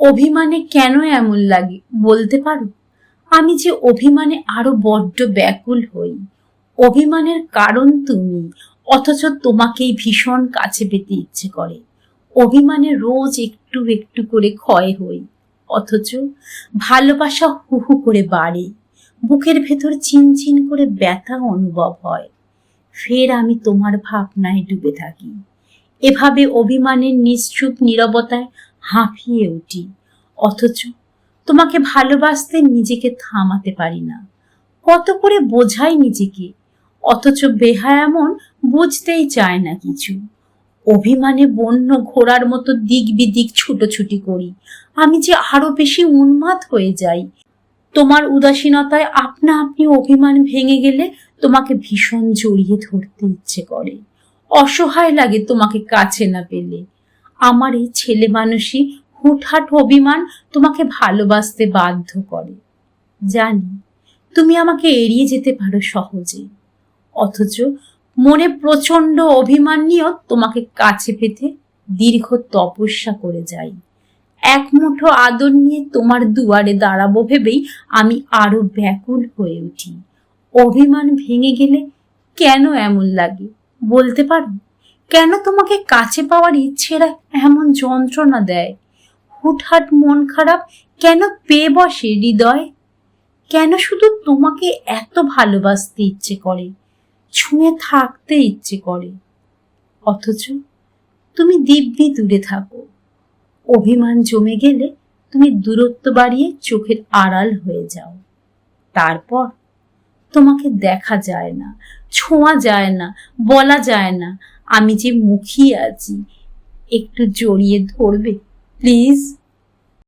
অভিমানে কেন এমন লাগে বলতে পারো? আমি যে অভিমানে আরো বড্ড ব্যাকুল হই। অভিমানের কারণ তুমি, অথচ তোমাকেই ভীষণ কাছে পেতে ইচ্ছে করে। অভিমানে রোজ একটু একটু করে ক্ষয় হই, অথচ ভালোবাসা হু হু করে বাড়ে। বুকের ভেতর চিনচিন করে ব্যথা অনুভব হয়। ফের আমি তোমার ভাবনায় ডুবে থাকি। এভাবে অভিমানের নিশ্চুপ নীরবতায় হাঁফিয়ে উঠি, অথচ তোমাকে ভালোবাসতে নিজেকে থামাতে পারি না। কত করে বোঝাই নিজেকে, অথচ বেহায়া মন বুঝতেই চায় না কিছু। অভিমানে বন্য ঘোড়ার মতো দিক বিদিক ছুটোছুটি করি। আমি যে আরো বেশি উন্মাদ হয়ে যাই। তোমার উদাসীনতায় আপনা আপনি অভিমান ভেঙে গেলে তোমাকে ভীষণ জড়িয়ে ধরতে ইচ্ছে করে। অসহায় লাগে তোমাকে কাছে না পেলে। আমার এই ছেলে মানুষই হুটহাট অভিমান তোমাকে ভালোবাসতে বাধ্য করে। জানি তুমি আমাকে এড়িয়ে যেতে পারো সহজে, অথচ মনে প্রচন্ড অভিমান নিয়েও তোমাকে কাছে পেতে দীর্ঘ তপস্যা করে যাই। এক মুঠো আদর নিয়ে তোমার দুয়ারে দাঁড়াবো ভেবেই আমি আরো ব্যাকুল হয়ে উঠি। অভিমান ভেঙে গেলে কেন এমন লাগে বলতে পারো? কেন তোমাকে কাছে পাওয়ার ইচ্ছেরা এমন যন্ত্রণা দেয়? হুটহাট মন খারাপ কেন পেয়ে বসে হৃদয়? কেন শুধু তোমাকে এত ভালোবাসতে ইচ্ছে করে, ছুঁয়ে থাকতে ইচ্ছে করে, অথচ তুমি দিব্যি দূরে থাকো। অভিমান জমে গেলে তুমি দূরত্ব বাড়িয়ে চোখের আড়াল হয়ে যাও। তারপর তোমাকে দেখা যায় না, ছোঁয়া যায় না, বলা যায় না আমি যে মুখিয়ে আছি। একটু জড়িয়ে ধরবে প্লিজ?